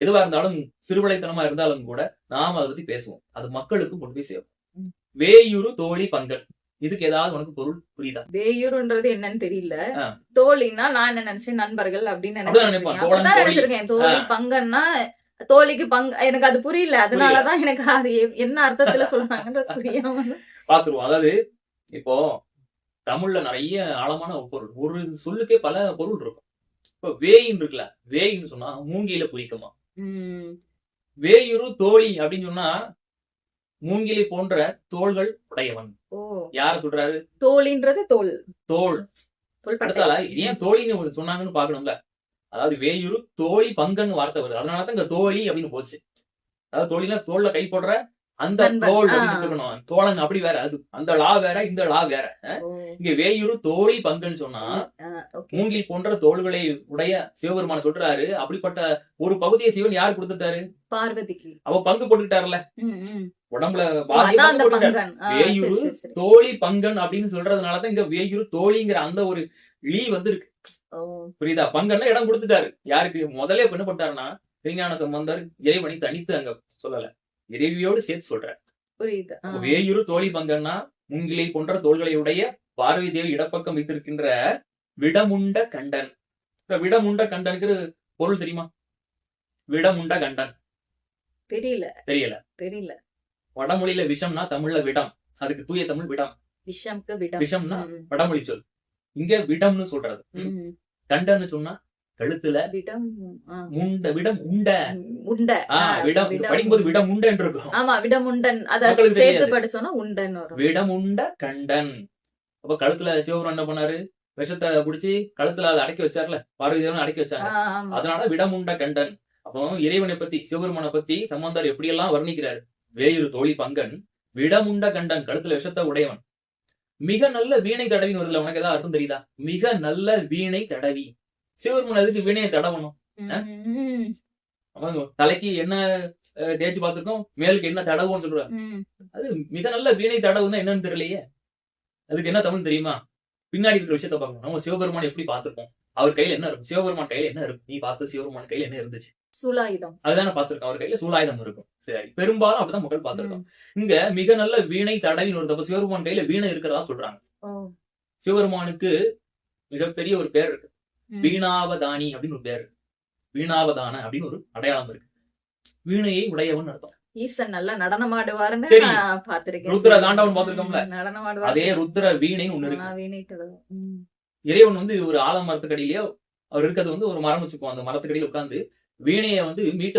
எதுவா இருந்தாலும் சிறுவலைத்தனமா இருந்தாலும் கூட நாம அதை பத்தி பேசுவோம். அது மக்களுக்கு கொண்டு போய் சேரும். வேயுறு தோழி பங்கன், இதுக்கு ஏதாவது உனக்கு பொருள் புரியுதா? வேயூருன்றது என்னன்னு தெரியல. தோழின்னா நான் என்ன நினைச்சேன், நண்பர்கள் அப்படின்னு நினைச்சிருக்கேன். தோழி பங்கன்னா தோழிக்கு எனக்கு அது புரியல. அதனாலதான் எனக்கு அது என்ன அர்த்தத்துல சொல்றாங்கன்றது புரியாம பாத்துருவோம். அதாவது இப்போ தமிழ்ல நிறைய ஆழமான பொருள், ஒரு சொல்லுக்கே பல பொருள் இருக்கும். இப்ப வேயின்னு இருக்குல்ல, வேயின்னு சொன்னா மூங்கில குறிக்குமா. வேயுறு தோழி அப்படின்னு சொன்னா மூங்கிலை போன்ற தோள்கள் உடையவன். யார சொல்றாரு? தோழின்றது தோல். தோல் அடுத்தால ஏன் தோழின்னு சொன்னாங்கன்னு பாக்கணும்ல. அதாவது வேயுறு தோழி பங்கன் வார்த்தை வருது, அதனாலதான் இங்க தோழி அப்படின்னு போச்சு. அதாவது தோழினா தோல்ல கை போடுற அந்த தோல் அப்படின்னு தோழன் அப்படி வேற, அது அந்த லா வேற இந்த லா வேற. இங்க வேயுறு தோழி பங்குன்னு சொன்னா மூங்கில் போன்ற தோள்களை உடைய சிவபெருமான சொல்றாரு. அப்படிப்பட்ட ஒரு பகுதியை சிவன் யாரு கொடுத்துட்டாரு? பார்வதிக்கு. அவ பங்கு போட்டுக்கிட்டாருல உடம்புல. வேயுறு தோழி பங்கன் அப்படின்னு சொல்றதுனாலதான் இங்க வேயுறு தோழிங்கிற அந்த ஒரு லீ வந்து இருக்கு. புரியுதா? பங்கன்னா இடம் கொடுத்துட்டாரு. யாருக்கு? முதல்ல என்ன பண்ணாருன்னா திருஞான சம்பந்தர் இறைவனை தனித்து அங்க சொல்லல, இறைவியோடு சேர்த்து சொல்ற. புரியுது. வேயுறு தோழி பங்கன்னா மூங்கிலை போன்ற தோள்களை உடைய பார்வதி தேவி இடப்பக்கம் வைத்திருக்கின்ற விடமுண்ட கண்டன். இந்த விடமுண்ட கண்டனுக்கு பொருள் தெரியுமா? விடமுண்ட கண்டன் தெரியல. வடமொழியில விஷம்னா தமிழ்ல விடம், அதுக்கு தூய தமிழ் விடம். விஷம்னா வடமொழி சொல். இங்க விடம்னு சொல்றது. கண்டன்னு சொன்னா கழுத்துல விடம் உண்ட. படிக்கும்போது விடம் உண்டன் இருக்கும். ஆமா, விடமுண்டன். அத சேர்த்து படிச்சோம்னா உண்டன் வரும். விடமுண்ட கண்டன். அப்ப கழுத்துல சிவபெருமான் என்ன பண்ணாரு? விஷத்தை குடிச்சு கழுத்துல அதை அடக்கி வச்சார்ல, பார்வதி தேவன் அடக்கி வச்சாங்க. அதனால விடமுண்ட கண்டன். அப்போ இறைவனை பத்தி சிவபெருமானை பத்தி சம்பந்தர் எப்படி எல்லாம் வர்ணிக்கிறாரு. வேயுறு தோழி பங்கன் விடமுண்ட கண்டன், கழுத்துல விஷத்தை உடையவன். மிக நல்ல வீணை தடவின்னு வருதுல, உனக்கு ஏதாவது அர்த்தம் தெரியுதா? மிக நல்ல வீணை தடவி. சிவபெருமான் எதுக்கு வீணையை தடவணும்? தலைக்கு என்ன தேய்ச்சி பார்த்திருக்கோம், மேலுக்கு என்ன தடவுன்னு சொல்றாரு. அது மிக நல்ல வீணை தடவுன்னா என்னன்னு தெரியலையே. அதுக்கு என்ன தமிழ் தெரியுமா? பின்னாடி இருக்கிற விஷயத்த பார்க்கணும். நம்ம சிவபெருமான் எப்படி பார்த்திருக்கோம், அவர் கையில என்ன இருக்கும், சிவபெருமான் கையில என்ன இருக்கும். நீ பார்த்து சிவபெருமான் கையில என்ன இருந்துச்சு? சூலாயுதம். அதுதானே பார்த்திருக்கோம். அவர் கையில சூலாயுதம் இருக்கும். சரி, பெரும்பாலும் அப்படிதான் மக்கள் பார்த்திருக்கோம். இங்க மிக நல்ல வீணை தடவின்னு ஒரு தப்பு சிவபெருமான் கையில வீணை இருக்கிறதா சொல்றாங்க. சிவபெருமானுக்கு மிகப்பெரிய ஒரு பேர் இருக்கு, வீணாவதானி அப்படின்னு ஒரு பேர். வீணாவதான அப்படின்னு ஒரு அடையாளம் இருக்கு. வீணையை உடையவன் அர்த்தம். ஈசன் நல்லா நடனமாடுவாருன்னு பாத்திருக்கேன். ருத்ர தாண்டவன் பாத்திருக்கோம்ல, அதே ருத்ர வீணைன்னு ஒண்ணு இருக்கு. இறைவன் வந்து ஒரு ஆலமரத்துக்கடியிலேயோ அவர் இருக்கிறது வந்து ஒரு மரம் வச்சுக்குவோம், அந்த மரத்துக்கடியில உட்கார்ந்து வீணையை வந்து மீட்டு